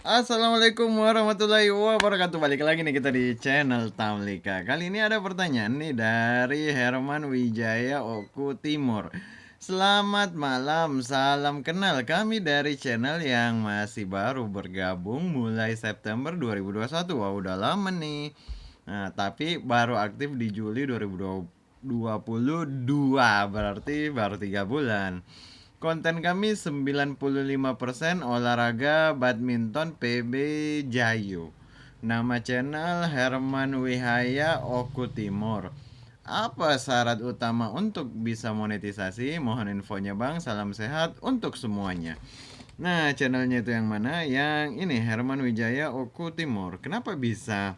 Assalamualaikum warahmatullahi wabarakatuh. Balik lagi nih kita di channel Tamlika. Kali ini ada pertanyaan nih dari Herman Wijaya Oku Timur. Selamat malam, salam kenal. Kami dari channel yang masih baru bergabung mulai September 2021. Wah, udah lama nih. Nah, tapi baru aktif di Juli 2022, berarti baru 3 bulan. Konten kami 95% olahraga badminton PB Jayu. Nama channel Herman Wihaya Oku Timur. Apa syarat utama untuk bisa monetisasi? Mohon infonya bang, salam sehat untuk semuanya. Nah, channelnya itu yang mana? Yang ini Herman Wijaya Oku Timur. Kenapa bisa?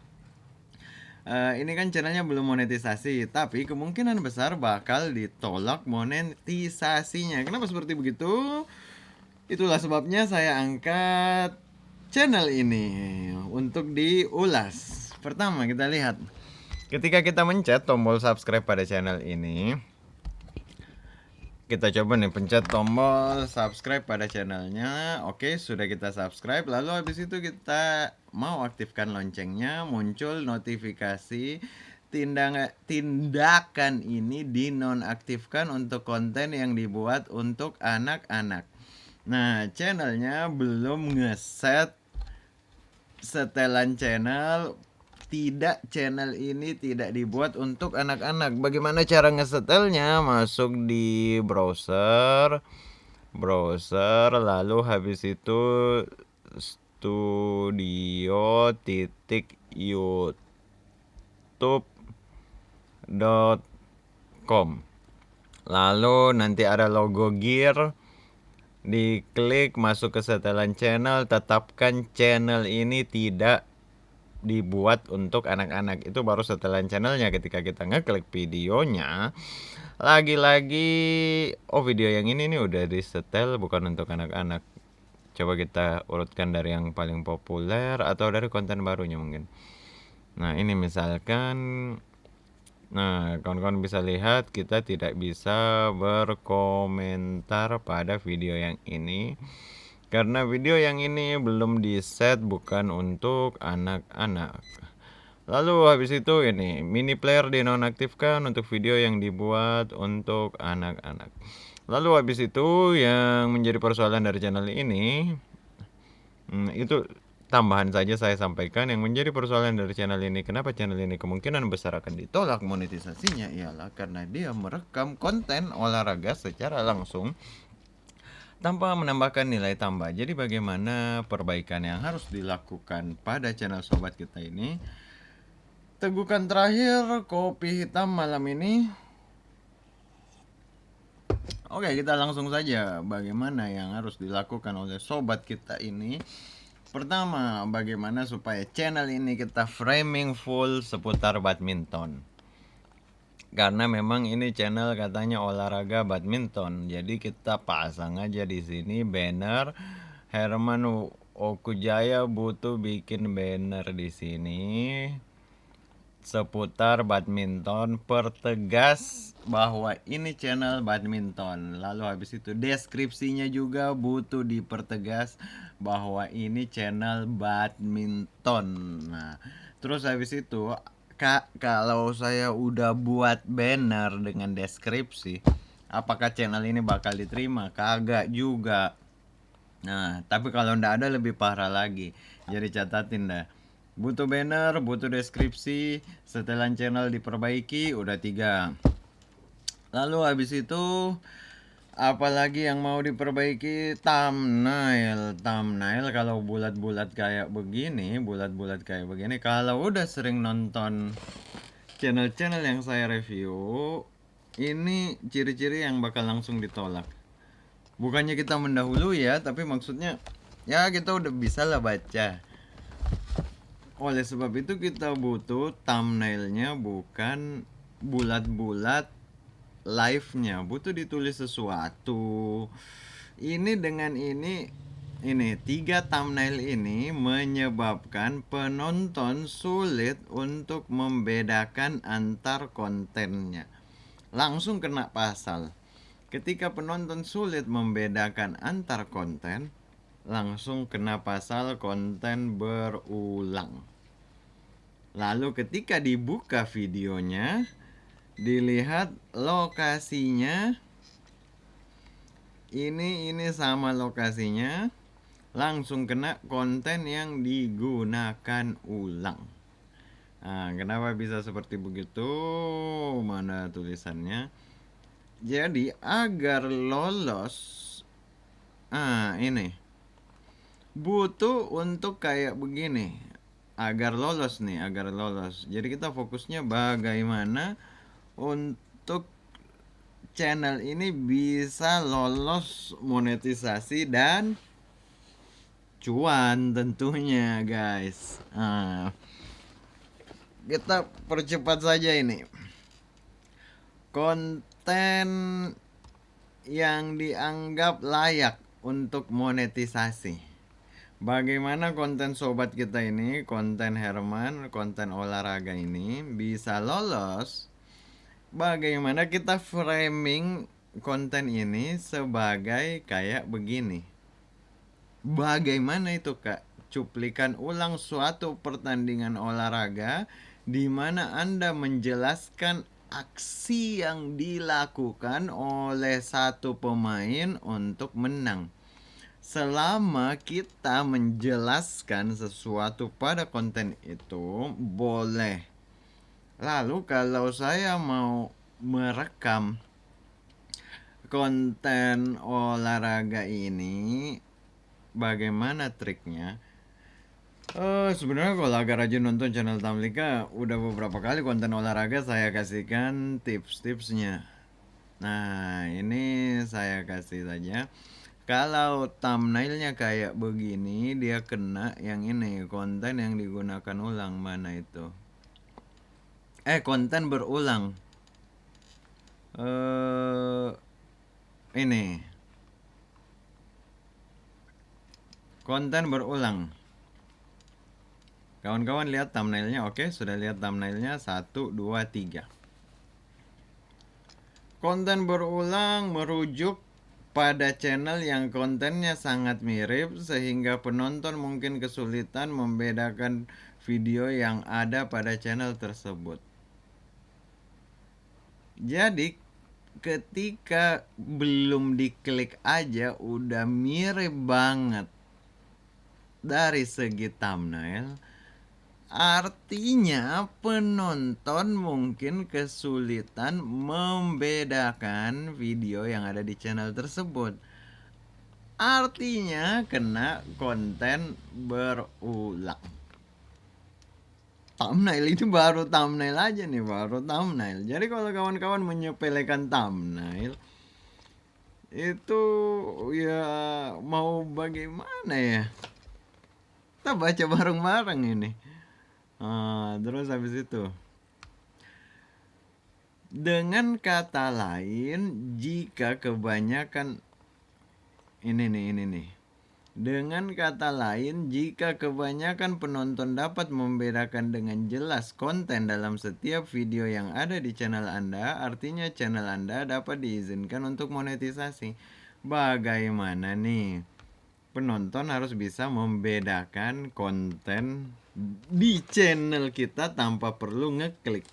Ini kan channelnya belum monetisasi, tapi kemungkinan besar bakal ditolak monetisasinya. Kenapa seperti begitu? Itulah sebabnya saya angkat channel ini untuk diulas. Pertama kita lihat, ketika kita mencet tombol subscribe pada channel ini, kita coba nih pencet tombol subscribe pada channelnya. Oke, sudah kita subscribe. Lalu habis itu kita mau aktifkan loncengnya, muncul notifikasi tindakan ini dinonaktifkan untuk konten yang dibuat untuk anak-anak. Nah, channelnya belum ngeset setelan channel. Channel ini tidak dibuat untuk anak-anak. Bagaimana cara ngesetelnya? Masuk di browser, lalu habis itu studio.youtube.com. Lalu nanti ada logo gear, diklik masuk ke setelan channel, tetapkan channel ini tidak dibuat untuk anak-anak. Itu baru setelan channelnya. Ketika kita ngeklik videonya, lagi-lagi video yang ini nih udah disetel bukan untuk anak-anak. Coba kita urutkan dari yang paling populer atau dari konten barunya mungkin. Nah, ini misalkan, nah, kawan-kawan bisa lihat kita tidak bisa berkomentar pada video yang ini karena video yang ini belum di-set bukan untuk anak-anak. Lalu habis itu ini mini player dinonaktifkan untuk video yang dibuat untuk anak-anak. Lalu habis itu yang menjadi persoalan dari channel ini, itu tambahan saja saya sampaikan. Yang menjadi persoalan dari channel ini, kenapa channel ini kemungkinan besar akan ditolak monetisasinya, ialah karena dia merekam konten olahraga secara langsung tanpa menambahkan nilai tambah. Jadi bagaimana perbaikan yang harus dilakukan pada channel sobat kita ini? Tegukan terakhir kopi hitam malam ini. Oke, kita langsung saja bagaimana yang harus dilakukan oleh sobat kita ini. Pertama, bagaimana supaya channel ini kita framing full seputar badminton. Karena memang ini channel katanya olahraga badminton. Jadi kita pasang aja di sini banner Herman Okujaya butuh bikin banner di sini seputar badminton, pertegas bahwa ini channel badminton. Lalu habis itu deskripsinya juga butuh dipertegas bahwa ini channel badminton. Nah, terus habis itu kalau saya udah buat banner dengan deskripsi, apakah channel ini bakal diterima? Kagak juga. Nah, tapi kalau ndak ada lebih parah lagi. Jadi catatin dah. Butuh banner, butuh deskripsi, setelan channel diperbaiki, udah 3. Lalu habis itu apalagi yang mau diperbaiki? Thumbnail kalau bulat-bulat kayak begini, kalau udah sering nonton channel-channel yang saya review, ini ciri-ciri yang bakal langsung ditolak. Bukannya kita mendahului ya, tapi maksudnya ya kita udah bisa lah baca. Oleh sebab itu kita butuh thumbnailnya bukan bulat-bulat, live-nya butuh ditulis sesuatu. Ini dengan ini 3 thumbnail ini menyebabkan penonton sulit untuk membedakan antar kontennya. Langsung kena pasal. Ketika penonton sulit membedakan antar konten, langsung kena pasal konten berulang. Lalu ketika dibuka videonya, dilihat lokasinya, ini sama lokasinya, langsung kena konten yang digunakan ulang. Nah, kenapa bisa seperti begitu? Mana tulisannya? Jadi agar lolos, ini butuh untuk kayak begini. Agar lolos nih, agar lolos. Jadi kita fokusnya bagaimana untuk channel ini bisa lolos monetisasi dan cuan tentunya, guys. Nah, kita percepat saja ini. Konten yang dianggap layak untuk monetisasi. Bagaimana konten sobat kita ini, konten Herman, konten olahraga ini bisa lolos? Bagaimana kita framing konten ini sebagai kayak begini? Bagaimana itu, Kak? Cuplikan ulang suatu pertandingan olahraga di mana Anda menjelaskan aksi yang dilakukan oleh satu pemain untuk menang. Selama kita menjelaskan sesuatu pada konten itu, boleh. Lalu kalau saya mau merekam konten olahraga ini, bagaimana triknya? Sebenarnya kalau agak rajin nonton channel Tamlika, udah beberapa kali konten olahraga saya kasihkan tips-tipsnya. Nah, ini saya kasih saja. Kalau thumbnailnya kayak begini, dia kena yang ini, konten yang digunakan ulang. Mana itu? Konten berulang. Ini. Konten berulang. Kawan-kawan lihat thumbnailnya, oke? Sudah lihat thumbnailnya, 1, 2, 3. Konten berulang merujuk pada channel yang kontennya sangat mirip sehingga penonton mungkin kesulitan membedakan video yang ada pada channel tersebut. Jadi ketika belum diklik aja udah mirip banget dari segi thumbnail, artinya penonton mungkin kesulitan membedakan video yang ada di channel tersebut. Artinya kena konten berulang. Thumbnail itu baru thumbnail aja nih, baru thumbnail. Jadi kalau kawan-kawan menyepelekan thumbnail, itu ya mau bagaimana ya? Kita baca bareng-bareng ini. Terus habis itu, dengan kata lain, jika kebanyakan ini nih. Dengan kata lain, jika kebanyakan penonton dapat membedakan dengan jelas konten dalam setiap video yang ada di channel Anda, artinya channel Anda dapat diizinkan untuk monetisasi. Bagaimana nih? Penonton harus bisa membedakan konten di channel kita tanpa perlu ngeklik.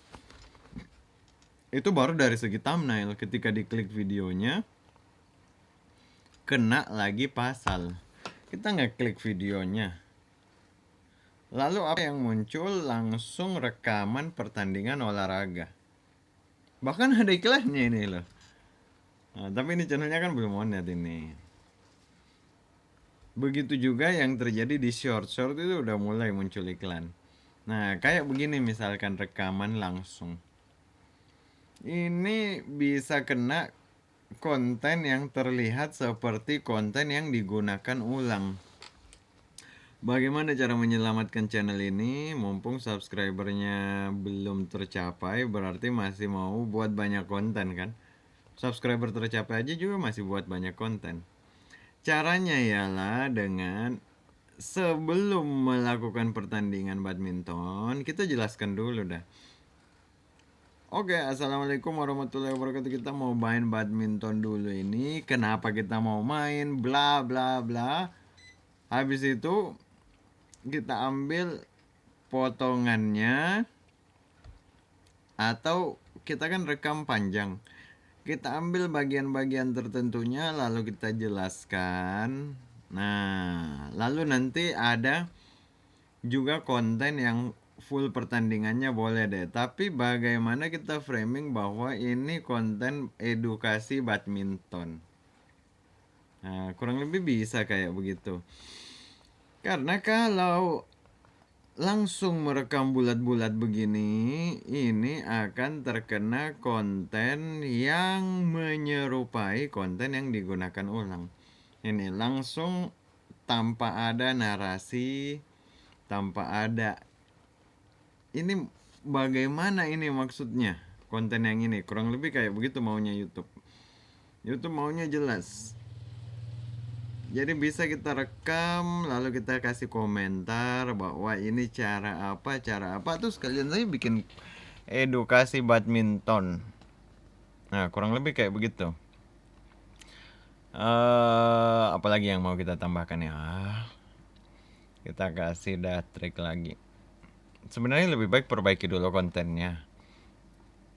Itu baru dari segi thumbnail. Ketika diklik videonya, kena lagi pasal. Kita ngeklik videonya, lalu apa yang muncul? Langsung rekaman pertandingan olahraga. Bahkan ada iklannya ini loh. Tapi ini channelnya kan belum monet ini. Begitu juga yang terjadi di short itu udah mulai muncul iklan. Nah, kayak begini misalkan rekaman langsung. Ini bisa kena konten yang terlihat seperti konten yang digunakan ulang. Bagaimana cara menyelamatkan channel ini? Mumpung subscribernya belum tercapai, berarti masih mau buat banyak konten kan? Subscriber tercapai aja juga masih buat banyak konten. Caranya ialah dengan sebelum melakukan pertandingan badminton, kita jelaskan dulu dah. Oke, assalamualaikum warahmatullahi wabarakatuh. Kita mau main badminton dulu ini. Kenapa kita mau main? Bla bla bla. Habis itu kita ambil potongannya, atau kita kan rekam panjang, kita ambil bagian-bagian tertentunya lalu kita jelaskan. Nah, lalu nanti ada juga konten yang full pertandingannya boleh deh. Tapi bagaimana kita framing bahwa ini konten edukasi badminton. Nah, kurang lebih bisa kayak begitu. Karena kalau langsung merekam bulat-bulat begini, ini akan terkena konten yang menyerupai konten yang digunakan ulang. Ini langsung tanpa ada narasi, tanpa ada. Ini bagaimana ini maksudnya? Konten yang ini kurang lebih kayak begitu maunya YouTube. YouTube maunya jelas. Jadi bisa kita rekam lalu kita kasih komentar bahwa ini cara apa tuh sekalian saya bikin edukasi badminton. Nah, kurang lebih kayak begitu. Apalagi yang mau kita tambahkan ya? Kita kasih trik lagi. Sebenarnya lebih baik perbaiki dulu kontennya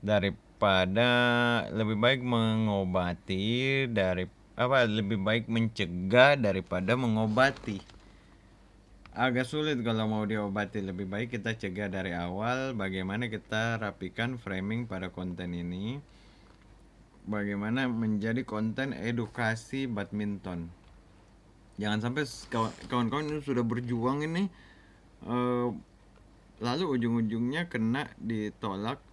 daripada lebih baik mengobati lebih baik mencegah daripada mengobati. Agak sulit kalau mau diobati, lebih baik kita cegah dari awal. Bagaimana kita rapikan framing pada konten ini, bagaimana menjadi konten edukasi badminton. Jangan sampai kawan-kawan ini sudah berjuang ini lalu ujung-ujungnya kena ditolak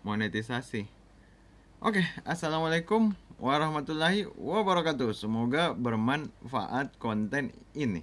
monetisasi. Oke, assalamualaikum warahmatullahi wabarakatuh. Semoga bermanfaat konten ini.